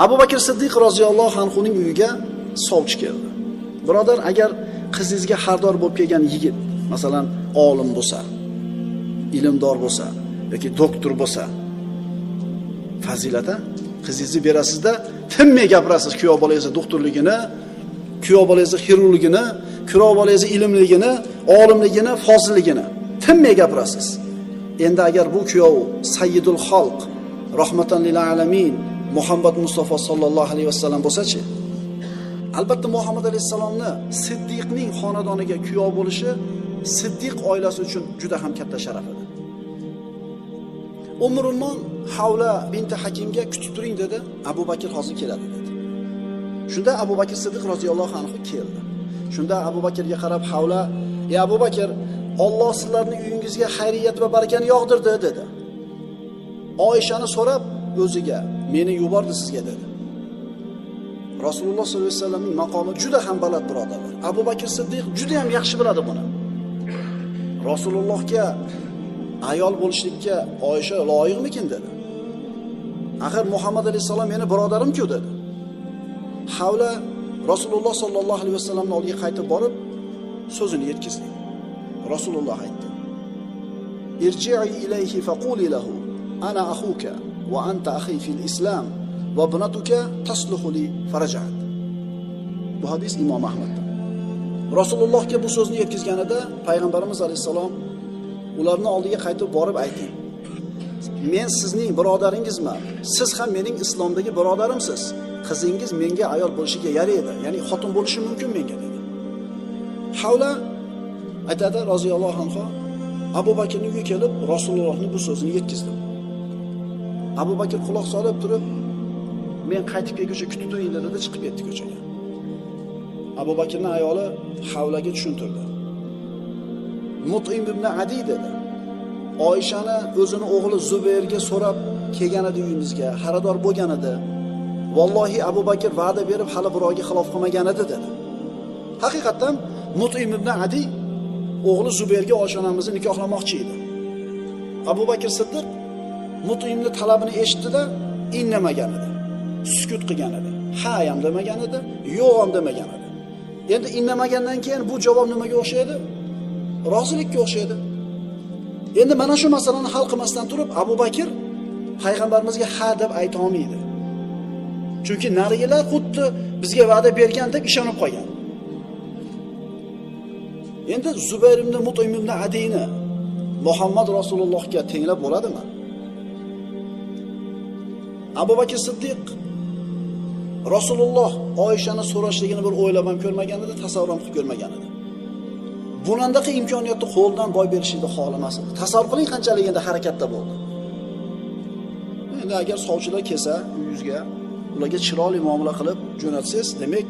Abu Bakr Siddiq roziyallohu anhuning uyiga sovchi keldi. Birodar, agar qizingizga xardor bo'lib kelgan yigit, masalan, olim bo'lsa, ilmdor bo'lsa yoki doktor bo'lsa, fazilata qizingizni berasizda, tinmay gapirasiz kuyov bolangizni doktorligini, kuyov bolangizni xirurgligini, kuyov bolangizni ilmligini, olimligini, fozilligini tinmay gapirasiz. Endi agar bu kuyov Sayyidul Xalq, rahmatan lil alamin, Muhammad Mustafa sallallohu alayhi vasallam bo'lsa-chi? Albatta Muhammad alayhisalomni Siddiqning xonadoniga kuyov bo'lishi Siddiq oilasi uchun juda ham katta sharaf edi. Umrulmon Havla binti Hakimga kutib turing dedi, Abu Bakr hozir keladi dedi. Shunda Abu Bakr Siddiq roziyallohu anhu keldi. Shunda Abu Bakrga qarab Havla, "Ey Abu Bakr, Alloh sizlarning uyingizga xayriyat va barakani yog'dirdi" dedi. Oyishani so'rab o'ziga, "Meni yubordi sizga" dedi. Rasululloh sollallohu alayhi vasallamning maqomi juda ham baland birodarlar. Abu Bakr Siddiq juda ham yaxshi biladi buni. Rasulullohga ayol bo'lishlikka Oyisha loyiqmikin dedi. Axir Muhammad alayhisalom meni birodarim-ku dedi. Havla Rasululloh sollallohu alayhi vasallamning oldiga qaytib borib so'zini yetkazdi. Rasululloh aytdi: "Irji'i ilayhi faquli lahu ana akhuka va anta akhi fil islam va ibnatuka tasluhu li farajat." Bu hadis Imom Ahmadda. Rasulullohga bu so'zni yetkazganida payg'ambarimiz alayhisalom ularning oldiga qaytib borib ayting: "Men sizning birodaringizman. Siz ham mening islomdagi birodarimsiz. Qizingiz menga ayol bo'lishiga yaraydi, ya'ni xotin bo'lishi mumkin menga" dedi. Havla aytadi roziyallohu anhu, Abu Bakrning uyiga kelib Rasulullohning bu so'zini yetkazdi. Abu Bakr quloq solib turib, "Men qaytib kelguncha kutib turing" dedi, chiqib ketdi ko'chaga. Abu Bakrning ayoli Havlaga tushuntirdi. Mut'im ibn Adi dedi. Oyishani o'zini o'g'li Zubayrga so'rab kelgan edi uyimizga, xaridor bo'lgan edi. Vallohi Abu Bakr va'da berib hali birovga xilof qilmagan edi dedi. Haqiqatan Mut'im ibn Adi o'g'li Zubayrga Oyishonamizni nikohlamoqchi edi. Abu Bakr Siddiq Mut'imning talabini eshitdi-da, indamagan edi. Sukut qilgan edi. Ha ham demagan edi, yo'q ham demagan edi. Endi indamagandan keyin bu javob nimaga o'xshaydi? Rozilikka o'xshaydi. Endi mana shu masalani hal qilmasdan turib Abu Bakr payg'ambarimizga ha deb ayta olmaydi. Chunki narigilar xuddi bizga va'da bergan deb ishonib qolgan. Endi Zubayr ibn Mut'im ibn Adini Muhammad Rasulullohga tenglab bo'ladimi? Abu Bakr Siddiq Rasululloh Oyishani so'rashligini bir o'ylab ham ko'rmagan edi, tasavvur ham qilib ko'rmagan edi. Bunandaqa imkoniyatni qo'ldan boy berishni xohlamas edi. Tasavvur qiling qanchalik endi harakatda bo'ldi. Endi agar sovchilar kelsa uyingizga, ularga chiroyli muomala qilib jo'natsangiz, demak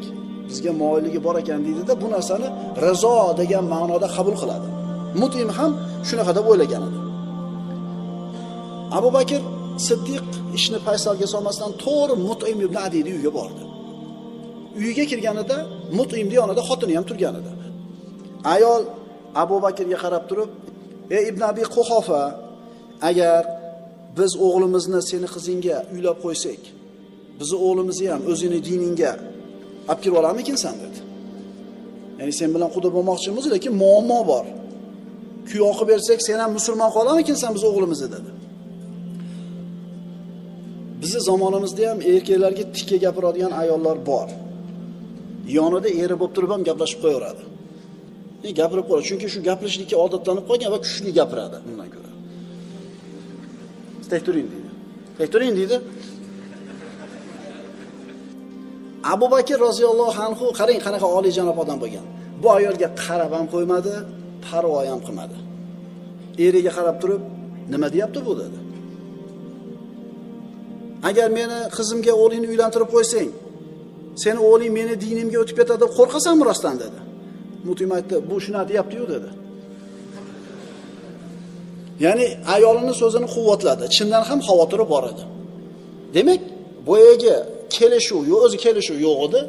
bizga moyilligi bor ekan deydi-da, bu narsani rizo degan ma'noda qabul qiladi. Mut'im ham shunaqa deb o'ylagan edi. Abu Bakr Siddiq ishni paysalga solmasdan to'g'ri Mut'im ibn Adiyning uyiga bordi. Uyiga kirganida Mut'imning yonida xotini ham turgan edi. Ayol Abu Bakrga qarab turib, "Ey Ibn Abi Quhofa, agar biz o'g'limizni seni qizingga uylab qo'ysak, bizni o'g'limizni ham o'zini diningga olib kirib olarmikinsan?" dedi. Ya'ni sen bilan quda bo'lmoqchimiz, lekin muammo bor. Kuyov qilib bersak, sen ham musulmon qolarmikinsan biz o'g'limizni dedi. Bizi zamonimizda ham erkaklarga tikka gapiradigan ayollar bor. Yonida eri bo'lib turib ham gaplashib qo'yaveradi. Gapirib qo'yadi, chunki shu gapirishlikka odatlanib qolgan va kuchli gapiradi undan ko'ra. Tekturing deydi. Tekturing deydi. Abu Bakr roziyallohu anhu qarang qanaqa oliyjanob odam bo'lgan. Bu ayolga qarab ham qo'ymadi, parvo ham qilmadi. Eriga qarab turib, "Nima deyapti bu?" dedi. "Agar meni qizimga o'g'lingni uylantirib qo'ysang, seni o'g'ling meni dinimga o'tib ketadi deb qo'rqasanmi rostdan?" dedi. Mut'im aytdi, "Bu shuna deyapti-yu" dedi. Ya'ni ayolining so'zini quvvatladi. Chindan ham xavotiri bor edi. Demak, boyagi kelishuv, o'zi kelishuv yo'q edi.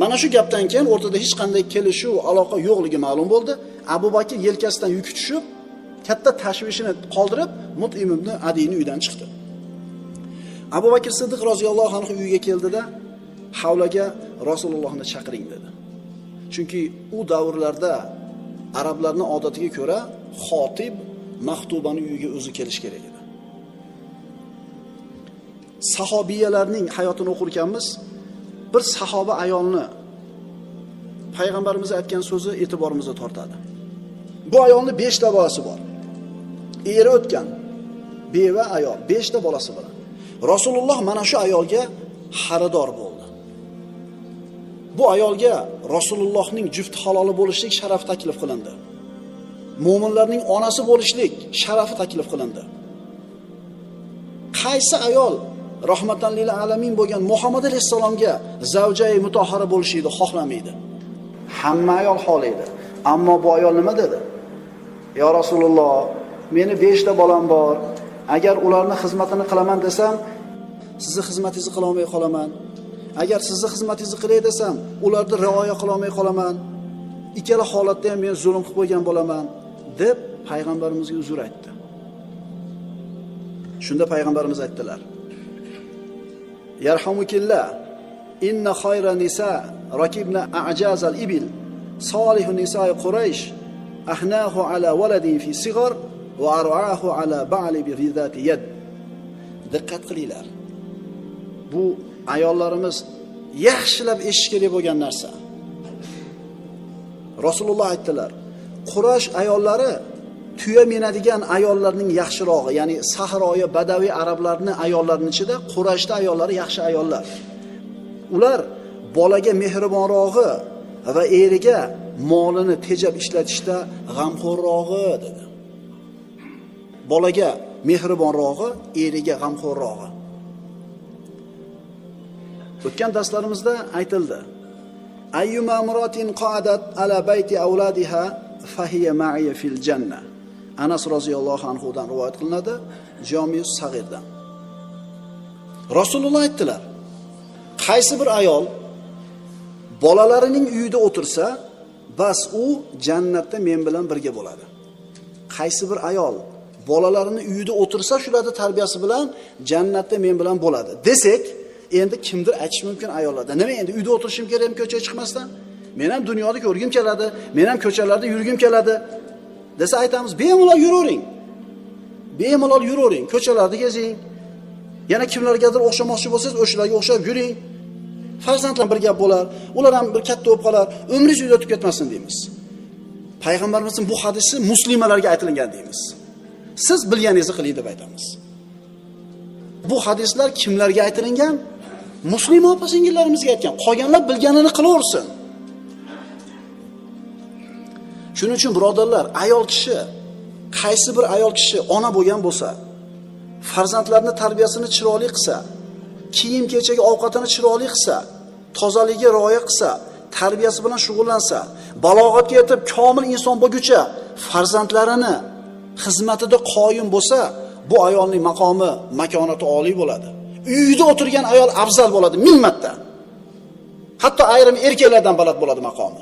Mana shu gapdan keyin o'rtada hech qanday kelishuv, aloqa yo'qligi ma'lum bo'ldi. Abu Bakr yelkasidan yuki tushib, katta tashvishini qoldirib, Mut'im ibn Adiyning uyidan chiqdi. Abu Bakr Siddiq roziyallohu anhu uyiga keldida havlaga Rasulullohni chaqiring dedi. Chunki u davrlarda arablarning odatiga ko'ra xotib maxtubaning uyiga o'zi kelish kerak edi. Sahobiyalarning hayotini o'qirkanmiz, bir sahoba ayolni payg'ambarimiz aytgan so'zi e'tiborimizni tortadi. Bu ayolning 5 ta bolasi bor. Eri o'tgan, beva ayol, 5 ta bolasi bilan. Rasululloh mana shu ayolga xaridor bo'ldi. Bu ayolga Rasulullohning juft haloli bo'lishlik sharafi taklif qilindi. Mo'minlarning onasi bo'lishlik sharafi taklif qilindi. Qaysi ayol rahmatan lil alamin bo'lgan Muhammad alayhisalomga zavjai mutahhara bo'lishini xohlamaydi? Hamma ayol xohlaydi. Ammo bu ayol nima dedi? Ya Rasululloh, meni 5 ta bolam bor. Agar ularni xizmatini qilaman desam, sizni xizmatingizni qila olmay qolaman. Agar sizni xizmatingizni qilay desam, ularni rioya qila olmay qolaman. Ikkala holatda ham men zulm qilib qo'ygan bo'laman, deb payg'ambarimizga uzr aytdi. Shunda payg'ambarimiz aytdilar: Yarhamukillah, inna khayra nisa rakibna a'jaz al-ibil, salihun nisa'i Quraysh, ahnahu ala waladin fi sigar va ar'ahu ala ba'li bi ridati yad. Diqqat qilinglar. Bu ayollarimiz yaxshilab eshish kerak bo'lgan narsa. Rasululloh aytdilar: Quraysh ayollari tuya minadigan ayollarning yaxshirog'i, ya'ni sahroyi badaviy arablarning ayollarining ichida Qurayshda ayollari yaxshi ayollar. Ular bolaga mehribonrog'i va eriga molini tejab ishlatishda g'amxo'rrog'i dedi. Bolaga mehribonrog'i, eriga g'amxo'rrog'i. O'tgan darslarimizda aytildi: Ayyuma muratin qa'adat ala bayti awladiha fahiya ma'iya fil janna. Anas roziyallohu anhu dan rivoyat qilinadi, Jami' Sag'irdan. Rasululloh aytdilar: qaysi bir ayol bolalarining uyida o'tirsa, bas u jannatda men bilan birga bo'ladi. Qaysi bir ayol bolalarining uyida o'tirsa, shularning tarbiyasi bilan jannatda men bilan bo'ladi desak, endi kimdir aytish mumkin ayollarda: nima endi uyda o'tirishim kerakmi ko'chaga chiqmasdan? Men ham dunyoda ko'rgim keladi, men ham ko'chalarda yurgim keladi desa aytamiz: bemalol yuravering. Bemalol yuravering, ko'chalarda gezing. Yana kimlargadir o'xshamoqchi bo'lsangiz, o'shalarga o'xshab yuring. Farzandlar bir gap bo'lar, ular ham bir katta bo'lib qolar, umringiz uyda o'tib ketmasin deymiz. Payg'ambarimizning bu hadisi muslimalarga aytilgan deymiz. Siz bilganingizni qiling deb aytamiz. Bu hadislar kimlarga aytilgan? Muslima opa-singillarimizga aytgan. Qolganlar bilganini qilaversin. Shuning uchun birodarlar, ayol kishi, qaysi bir ayol kishi ona bo'lgan bo'lsa, farzandlarini tarbiyasini chiroyli qilsa, kiyim-kechagi ovqatini chiroyli qilsa, tozaligiga rioya qilsa, tarbiyasi bilan shug'ullansa, balog'atga yetib komil inson bo'lguncha farzandlarini xizmatida qoyim bo'lsa, bu ayolning maqomi, makonati oliy bo'ladi. Uyida o'tirgan ayol afzal bo'ladi 1000 marta. Hatto ayrim erkaklardan baland bo'ladi maqomi.